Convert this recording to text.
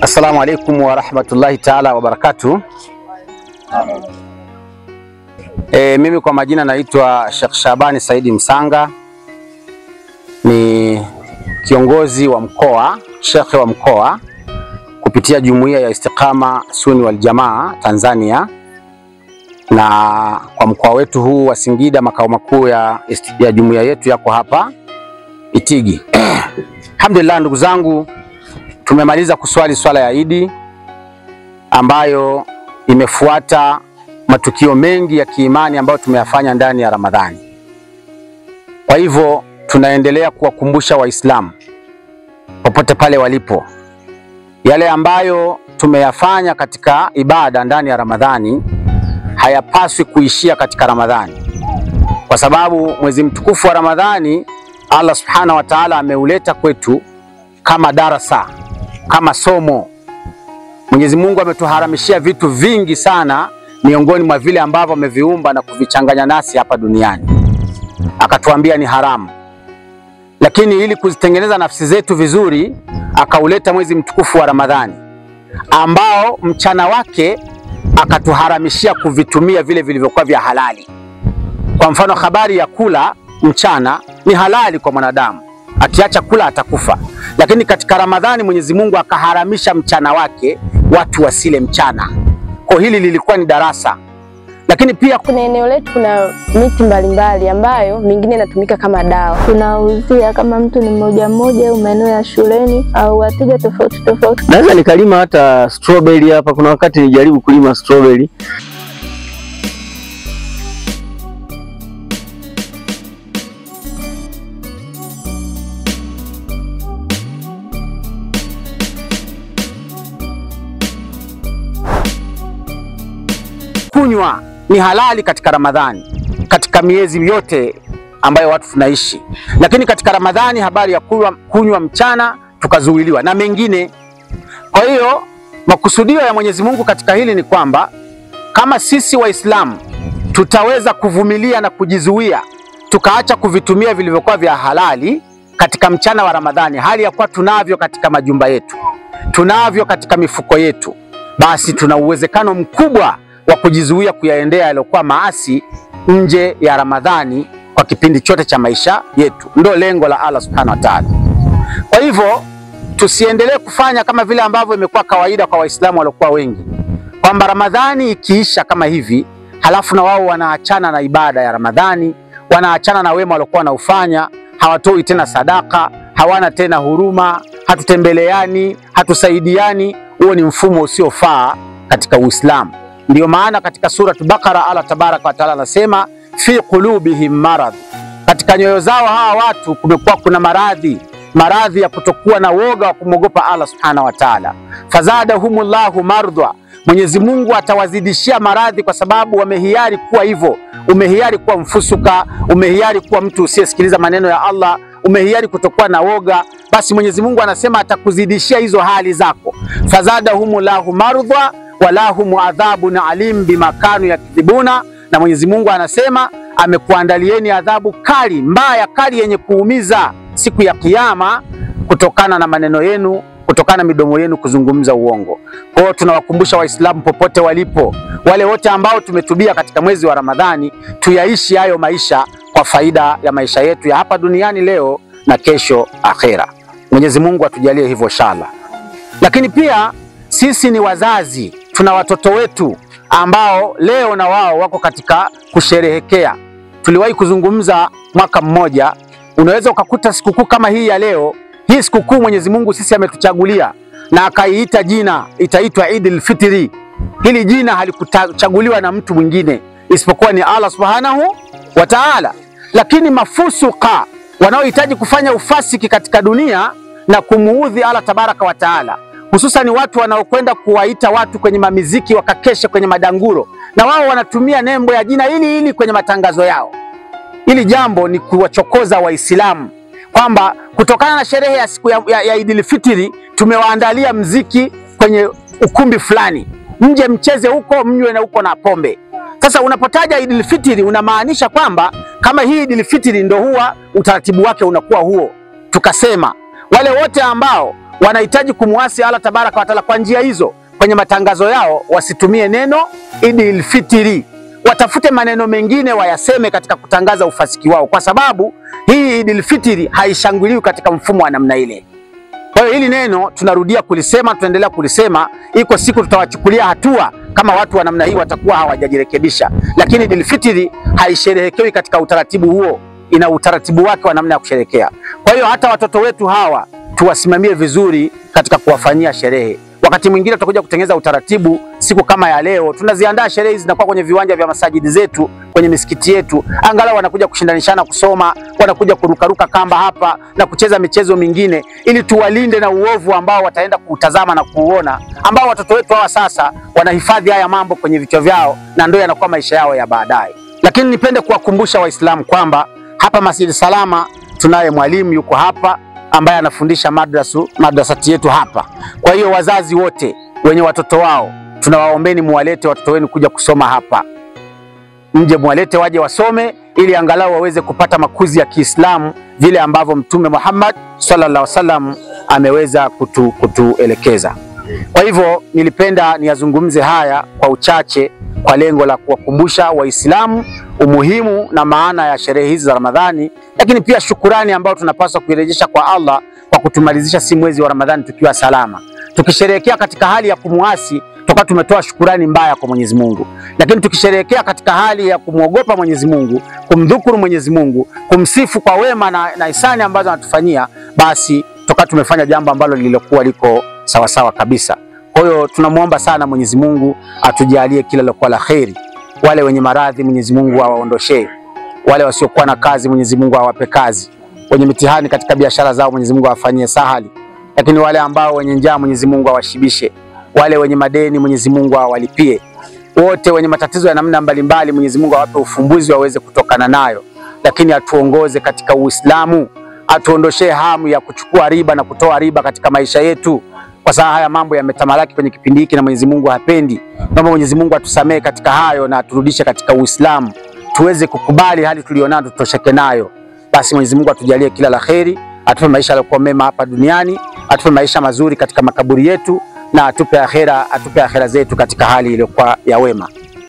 Assalamu alaikum wa rahmatullahi ta'ala wa barakatuh. Mimi kwa majina naitwa Sheikh Shabani Saidi Msanga, ni kiongozi wa mkoa, shekhe wa mkoa kupitia Jumuiya ya Istiqama Sunni wal Jamaa Tanzania, na kwa mkoa wetu huu wa Singida makao makuu ya jumuiya yetu yako hapa Itigi. Alhamdulillah ndugu zangu, tumemaliza kuswali swala ya Idi ambayo imefuata matukio mengi ya kiimani ambayo tumeyafanya ndani ya Ramadhani. Kwa hivyo tunaendelea kuwakumbusha Waislamu popote pale walipo, yale ambayo tumeyafanya katika ibada ndani ya Ramadhani hayapaswi kuishia katika Ramadhani, kwa sababu mwezi mtukufu wa Ramadhani Allah subhanahu wa ta'ala ameuleta kwetu kama darasa, kama somo. Mwenyezi Mungu ametuharamishia vitu vingi sana miongoni mwa vile ambavyo ameviumba na kuvichanganya nasi hapa duniani, akatuambia ni haramu. Lakini ili kuzitengeneza nafsi zetu vizuri, akauleta mwezi mtukufu wa Ramadhani ambao mchana wake akatuharamishia kuvitumia vile vilivyokuwa vya halali. Kwa mfano, habari ya kula mchana ni halali kwa mwanadamu, akiacha kula atakufa. Lakini katika Ramadhani Mwenyezi Mungu akaharamisha mchana wake watu wasile mchana. Kwa hili lilikuwa ni darasa. Lakini pia kuna eneo letu kuna miti mbalimbali ambayo mingine inatumika kama dawa. Tunauzia kama mtu ni mmoja au maeneo ya shuleni au wateja tofauti tofauti. Naweza nikalima hata strawberry hapa. Kuna wakati nijaribu kulima strawberry. Kunywa ni halali katika Ramadhani, katika miezi yote ambayo watu tunaishi. Lakini katika Ramadhani habari ya kunywa mchana tukazuiliwa na mengine. Kwa hiyo makusudio ya Mwenyezi Mungu katika hili ni kwamba kama sisi Waislamu tutaweza kuvumilia na kujizuia, tukaacha kuvitumia vilivyokuwa vya halali katika mchana wa Ramadhani, hali ya kuwa tunavyo katika majumba yetu, tunavyo katika mifuko yetu, basi tuna uwezekano mkubwa wa kujizuia kuyaendea yaliokuwa maasi nje ya Ramadhani kwa kipindi chote cha maisha yetu. Ndio lengo la Allah subhanahu wa ta'ala. Kwa hivyo tusiendelee kufanya kama vile ambavyo imekuwa kawaida kwa Waislamu waliokuwa wengi, kwamba Ramadhani ikiisha kama hivi halafu na wao wanaachana na ibada ya Ramadhani, wanaachana na wema waliokuwa wanaufanya, hawatoi tena sadaka, hawana tena huruma, hatutembeleani, hatusaidiani. Huo ni mfumo usiofaa katika Uislamu. Ndio maana katika sura Baqara Allah tabaraka wa taala anasema fi qulubihim marad, katika nyoyo zao hawa watu kumekuwa kuna maradhi ya kutokuwa na woga wa kumwogopa Allah subhanahu wa taala. Fazadahumullahu mardha, Mwenyezi Mungu atawazidishia maradhi kwa sababu wamehiari kuwa hivyo. Umehiari kuwa mfusuka, umehiari kuwa mtu usiyesikiliza maneno ya Allah, umehiari kutokuwa na woga, basi Mwenyezi Mungu anasema atakuzidishia hizo hali zako. Fazadahumullahu mardha walahum adhabun alim bima kanu yakdhibuna, na Mwenyezi Mungu anasema amekuandalieni adhabu kali, mbaya kali, yenye kuumiza siku ya Kiyama kutokana na maneno yenu, kutokana na midomo yenu kuzungumza uongo. Kwa hiyo tunawakumbusha Waislamu popote walipo, wale wote ambao tumetubia katika mwezi wa Ramadhani, tuyaishi hayo maisha kwa faida ya maisha yetu ya hapa duniani leo na kesho akhera. Mwenyezi Mungu atujalie hivyo inshallah. Lakini pia sisi ni wazazi, tuna watoto wetu ambao leo na wao wako katika kusherehekea. Tuliwahi kuzungumza mwaka mmoja, unaweza ukakuta sikukuu kama hii ya leo. Hii sikukuu Mwenyezi Mungu sisi ametuchagulia na akaiita jina, itaitwa Eidul Fitri. Hili jina halikuchaguliwa na mtu mwingine isipokuwa ni Allah subhanahu wa ta'ala. Lakini mafusuka wanaohitaji kufanya ufasiki katika dunia na kumuudhi Allah tabaraka wa ta'ala, hususan watu wanaokwenda kuwaita watu kwenye mamiziki wakakesha kwenye madanguro, na wao wanatumia nembo ya jina hili kwenye matangazo yao. Hili jambo ni kuwachokoza Waislamu kwamba kutokana na sherehe ya siku ya Eidul Fitri tumewaandalia mziki kwenye ukumbi fulani, nje mcheze huko, mnywe na huko na pombe. Sasa unapotaja Eidul Fitri unamaanisha kwamba kama hii Eidul Fitri ndio huwa utaratibu wake unakuwa huo. Tukasema wale wote ambao wanahitaji kumuasi Allah tabaraka wa taala kwa njia hizo. Kwenye matangazo yao wasitumie neno Idil Fitri, watafute maneno mengine wayaseme katika kutangaza ufasiki wao, kwa sababu hii Idil Fitri haishangiliwi katika mfumo wa namna ile. Kwa hiyo hili neno tunarudia kulisema, tunaendelea kulisema, iko siku tutawachukulia hatua kama watu wa namna hii watakuwa hawajajirekebisha. Lakini Idil Fitri haisherehekewi katika utaratibu huo, ina utaratibu wake wa namna ya kusherehekea. Kwa hiyo hata watoto wetu hawa tuwasimamie vizuri katika kuwafanyia sherehe. Wakati mwingine tutakuja kutengeneza utaratibu siku kama ya leo, tunaziandaa sherehe hizi zinakuwa kwenye viwanja vya masajidi zetu, kwenye misikiti yetu, angalau wanakuja kushindanishana kusoma, wanakuja kurukaruka kamba hapa na kucheza michezo mingine, ili tuwalinde na uovu ambao wataenda kuutazama na kuuona, ambao watoto wetu hawa sasa wanahifadhi haya mambo kwenye vichwa vyao na ndio yanakuwa maisha yao ya baadaye. Lakini nipende kuwakumbusha Waislamu kwamba hapa Masjid Salama tunaye mwalimu yuko hapa ambaye anafundisha madrasati yetu hapa. Kwa hiyo wazazi wote wenye watoto wao tunawaombeni muwalete watoto wenu kuja kusoma hapa. Mje muwalete waje wasome ili angalau waweze kupata makuzi ya Kiislamu vile ambavyo Mtume Muhammad sallallahu alaihi wasallam ameweza kutuelekeza. Kwa hivyo nilipenda niyazungumze haya kwa uchache kwa lengo la kuwakumbusha Waislamu umuhimu na maana ya sherehe hizi za Ramadhani, lakini pia shukurani ambayo tunapaswa kuirejesha kwa Allah kwa kutumalizisha si mwezi wa Ramadhani tukiwa salama. Tukisherehekea katika hali ya kumuasi, tutakuwa tumetoa shukurani mbaya kwa Mwenyezi Mungu. Lakini tukisherehekea katika hali ya kumwogopa Mwenyezi Mungu, kumdhukuru Mwenyezi Mungu, kumsifu kwa wema na ihsani ambazo anatufanyia, basi tutakuwa tumefanya jambo ambalo lililokuwa liko sawa sawa kabisa. Kwa hiyo tunamuomba sana Mwenyezi Mungu atujalie kila lilokuwa la kheri. Wale wenye maradhi Mwenyezi Mungu awaondoshee, wale wasiokuwa na kazi Mwenyezi Mungu awape kazi, wenye mitihani katika biashara zao Mwenyezi Mungu awafanyie sahali, lakini wale ambao wenye njaa Mwenyezi Mungu awashibishe, wale wenye madeni Mwenyezi Mungu awalipie, wote wenye matatizo ya namna mbalimbali Mwenyezi Mungu awape ufumbuzi waweze kutokana nayo, lakini atuongoze katika Uislamu, atuondoshee hamu ya kuchukua riba na kutoa riba katika maisha yetu, kwa sababu haya mambo yametamalaki kwenye kipindi hiki na Mwenyezi Mungu hapendi. Naomba Mwenyezi Mungu atusamee katika hayo na aturudishe katika Uislamu, tuweze kukubali hali tulionayo tutosheke nayo. Basi Mwenyezi Mungu atujalie kila la kheri, atupe maisha yaliyokuwa mema hapa duniani, atupe maisha mazuri katika makaburi yetu, na atupe akhera zetu katika hali iliyokuwa ya wema.